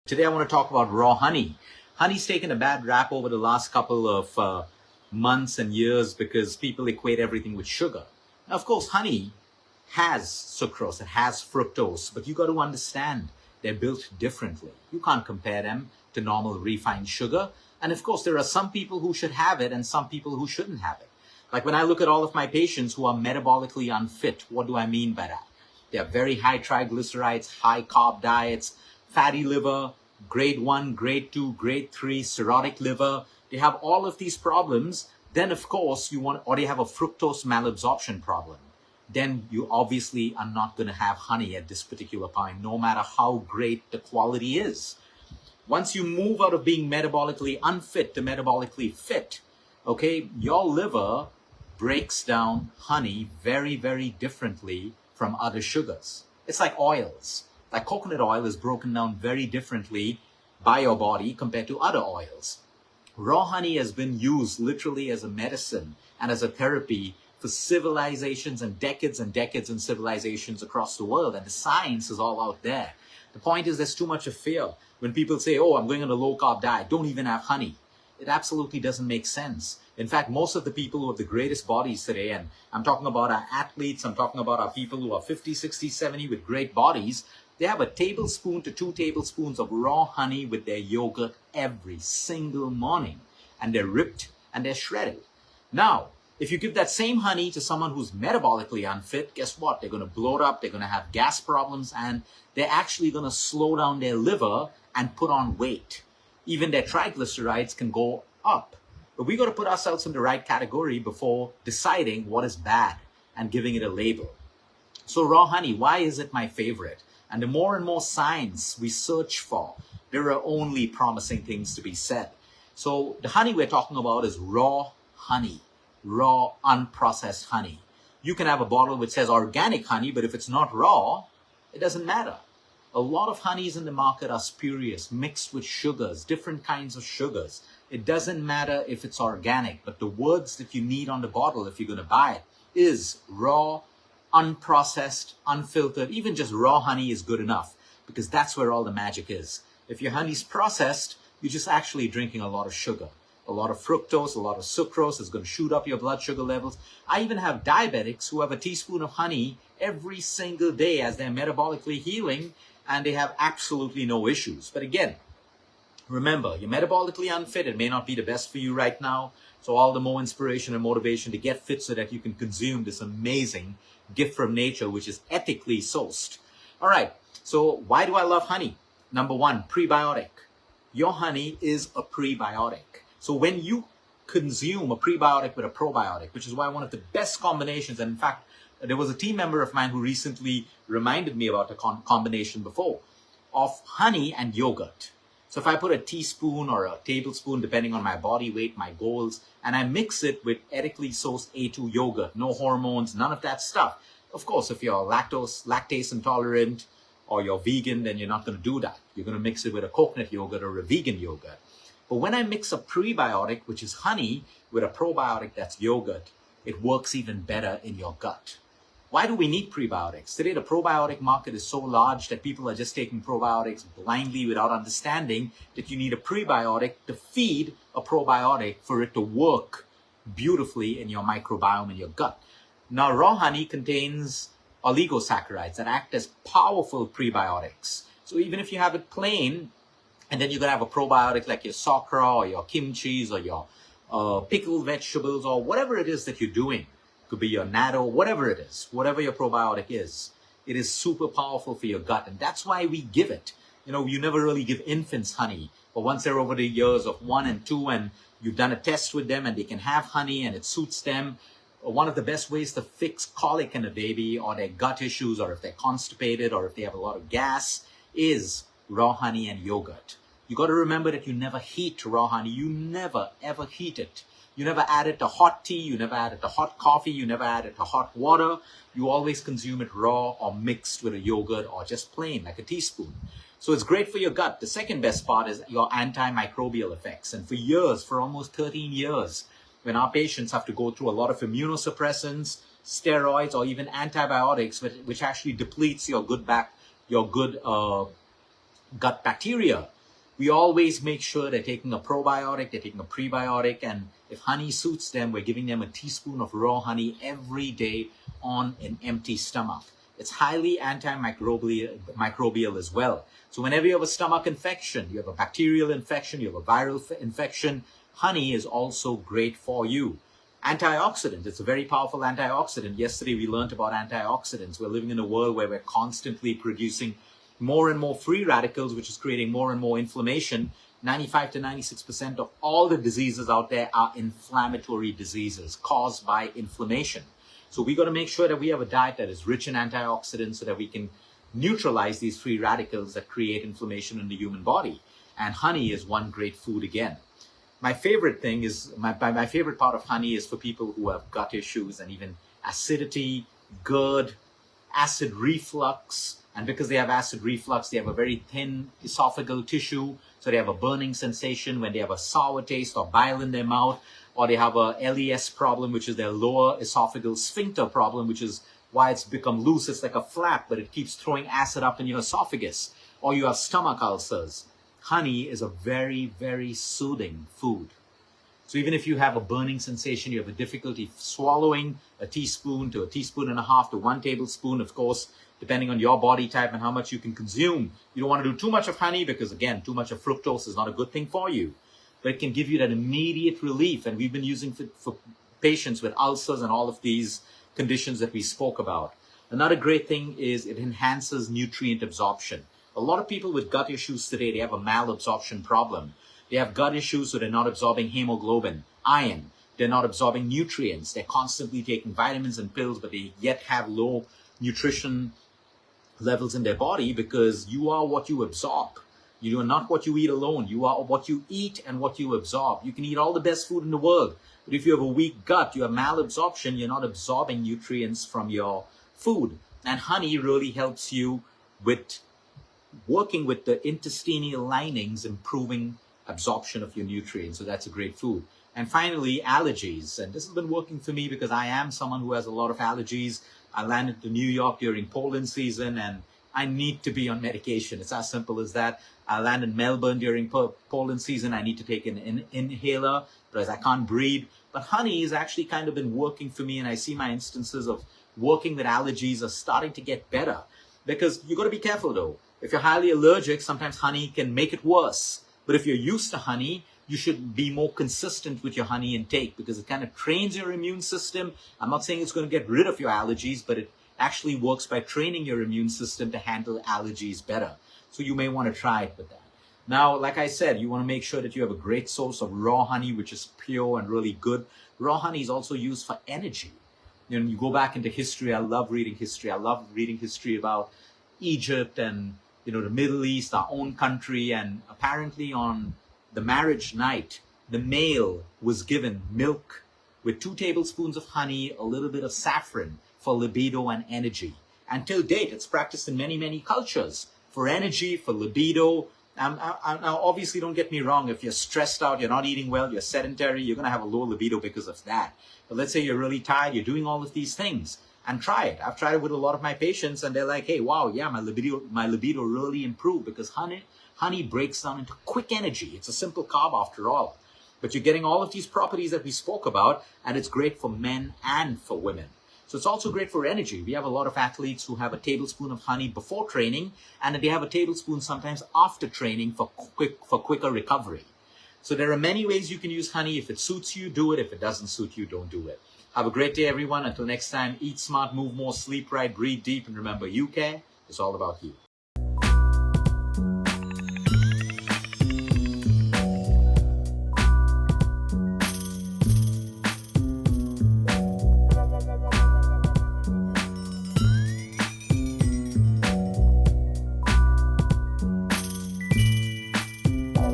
Today I want to talk about raw honey. Honey's taken a bad rap over the last couple of months and years because people equate everything with sugar. Now, of course, honey has sucrose, it has fructose, but you got to understand they're built differently. You can't compare them to normal refined sugar. And of course, there are some people who should have it and some people who shouldn't have it. Like when I look at all of my patients who are metabolically unfit, what do I mean by that? They have very high triglycerides, high carb diets, fatty liver, grade 1, grade 2, grade 3, cirrhotic liver. They have all of these problems. Then, of course, they have a fructose malabsorption problem. Then you obviously are not going to have honey at this particular point, no matter how great the quality is. Once you move out of being metabolically unfit to metabolically fit, okay, your liver breaks down honey very, very differently from other sugars. It's like oils. Like coconut oil is broken down very differently by your body compared to other oils. Raw honey has been used literally as a medicine and as a therapy for civilizations and decades in civilizations across the world. And the science is all out there. The point is there's too much of fear. When people say, oh, I'm going on a low-carb diet, don't even have honey. It absolutely doesn't make sense. In fact, most of the people who have the greatest bodies today, and I'm talking about our athletes, I'm talking about our people who are 50, 60, 70 with great bodies, they have a tablespoon to 2 tablespoons of raw honey with their yogurt every single morning. And they're ripped and they're shredded. Now, if you give that same honey to someone who's metabolically unfit, guess what? They're going to bloat up, they're going to have gas problems, and they're actually going to slow down their liver and put on weight. Even their triglycerides can go up. But we got to put ourselves in the right category before deciding what is bad and giving it a label. So raw honey, why is it my favorite? And the more and more science we search for, there are only promising things to be said. So the honey we're talking about is raw honey, raw unprocessed honey. You can have a bottle which says organic honey, but if it's not raw, it doesn't matter. A lot of honeys in the market are spurious, mixed with sugars, different kinds of sugars. It doesn't matter if it's organic, but the words that you need on the bottle if you're going to buy it is raw, unprocessed, unfiltered. Even just raw honey is good enough because that's where all the magic is. If your honey's processed, you're just actually drinking a lot of sugar, a lot of fructose, a lot of sucrose. It's going to shoot up your blood sugar levels. I even have diabetics who have a teaspoon of honey every single day as they're metabolically healing, and they have absolutely no issues. But again, remember, you're metabolically unfit. It may not be the best for you right now. So all the more inspiration and motivation to get fit so that you can consume this amazing gift from nature, which is ethically sourced. All right, so why do I love honey? Number one, prebiotic. Your honey is a prebiotic. So when you consume a prebiotic with a probiotic, which is why one of the best combinations, and in fact, there was a team member of mine who recently reminded me about the combination before of honey and yogurt. So if I put a teaspoon or a tablespoon, depending on my body weight, my goals, and I mix it with ethically sourced A2 yogurt, no hormones, none of that stuff. Of course, if you're lactase intolerant or you're vegan, then you're not going to do that. You're going to mix it with a coconut yogurt or a vegan yogurt. But when I mix a prebiotic, which is honey, with a probiotic that's yogurt, it works even better in your gut. Why do we need prebiotics? Today, the probiotic market is so large that people are just taking probiotics blindly without understanding that you need a prebiotic to feed a probiotic for it to work beautifully in your microbiome in your gut. Now, raw honey contains oligosaccharides that act as powerful prebiotics. So even if you have it plain, and then you're going to have a probiotic like your sauerkraut or your kimchi or your pickled vegetables or whatever it is that you're doing, could be your natto, whatever it is, whatever your probiotic is, it is super powerful for your gut. And that's why we give it. You know, you never really give infants honey, but once they're over the years of 1 and 2 and you've done a test with them and they can have honey and it suits them, one of the best ways to fix colic in a baby or their gut issues or if they're constipated or if they have a lot of gas is raw honey and yogurt. You got to remember that you never heat raw honey. You never, ever heat it. You never add it to hot tea. You never add it to hot coffee. You never add it to hot water. You always consume it raw or mixed with a yogurt or just plain, like a teaspoon. So it's great for your gut. The second best part is your antimicrobial effects. And for years, for almost 13 years, when our patients have to go through a lot of immunosuppressants, steroids, or even antibiotics, which actually depletes your good gut bacteria, We always make sure they're taking a probiotic, they're taking a prebiotic, and if honey suits them, we're giving them a teaspoon of raw honey every day on an empty stomach. It's highly antimicrobial as well. So whenever you have a stomach infection, you have a bacterial infection, you have a viral infection, honey is also great for you. Antioxidant, it's a very powerful antioxidant. Yesterday we learned about antioxidants. We're living in a world where we're constantly producing more and more free radicals, which is creating more and more inflammation. 95 to 96% of all the diseases out there are inflammatory diseases caused by inflammation. So we got to make sure that we have a diet that is rich in antioxidants so that we can neutralize these free radicals that create inflammation in the human body. And honey is one great food again. My favorite thing is, my favorite part of honey is for people who have gut issues and even acidity, GERD, acid reflux. And because they have acid reflux, they have a very thin esophageal tissue. So they have a burning sensation when they have a sour taste or bile in their mouth, or they have a LES problem, which is their lower esophageal sphincter problem, which is why it's become loose. It's like a flap, but it keeps throwing acid up in your esophagus. Or you have stomach ulcers. Honey is a very, very soothing food. So even if you have a burning sensation, you have a difficulty swallowing, a teaspoon to a teaspoon and a half to 1 tablespoon, of course, depending on your body type and how much you can consume. You don't want to do too much of honey because, again, too much of fructose is not a good thing for you. But it can give you that immediate relief. And we've been using for patients with ulcers and all of these conditions that we spoke about. Another great thing is it enhances nutrient absorption. A lot of people with gut issues today, they have a malabsorption problem. They have gut issues, so they're not absorbing hemoglobin, iron. They're not absorbing nutrients. They're constantly taking vitamins and pills, but they yet have low nutrition levels in their body because you are what you absorb. You are not what you eat alone. You are what you eat and what you absorb. You can eat all the best food in the world, but if you have a weak gut, you have malabsorption, you're not absorbing nutrients from your food. And honey really helps you with working with the intestinal linings, improving absorption of your nutrients. So that's a great food. And finally, allergies. And this has been working for me because I am someone who has a lot of allergies. I landed to New York during pollen season and I need to be on medication. It's as simple as that. I land in Melbourne during pollen season. I need to take an inhaler because I can't breathe. But honey has actually kind of been working for me, and I see my instances of working with allergies are starting to get better. Because you got to be careful though. If you're highly allergic, sometimes honey can make it worse. But if you're used to honey, you should be more consistent with your honey intake because it kind of trains your immune system. I'm not saying it's going to get rid of your allergies, but it actually works by training your immune system to handle allergies better. So you may want to try it with that. Now, like I said, you want to make sure that you have a great source of raw honey, which is pure and really good. Raw honey is also used for energy. You know, you go back into history. I love reading history. I love reading history about Egypt and, you know, the Middle East, our own country. And apparently on the marriage night, the male was given milk with 2 tablespoons of honey, a little bit of saffron for libido and energy. And till date, it's practiced in many, many cultures for energy, for libido. Now, obviously, don't get me wrong. If you're stressed out, you're not eating well, you're sedentary, you're going to have a low libido because of that. But let's say you're really tired, you're doing all of these things, and try it. I've tried it with a lot of my patients, and they're like, hey, wow, yeah, my libido really improved because honey breaks down into quick energy. It's a simple carb after all. But you're getting all of these properties that we spoke about, and it's great for men and for women. So it's also great for energy. We have a lot of athletes who have a tablespoon of honey before training, and they have a tablespoon sometimes after training for quicker recovery. So there are many ways you can use honey. If it suits you, do it. If it doesn't suit you, don't do it. Have a great day, everyone. Until next time, eat smart, move more, sleep right, breathe deep, and remember, you care. It's all about you.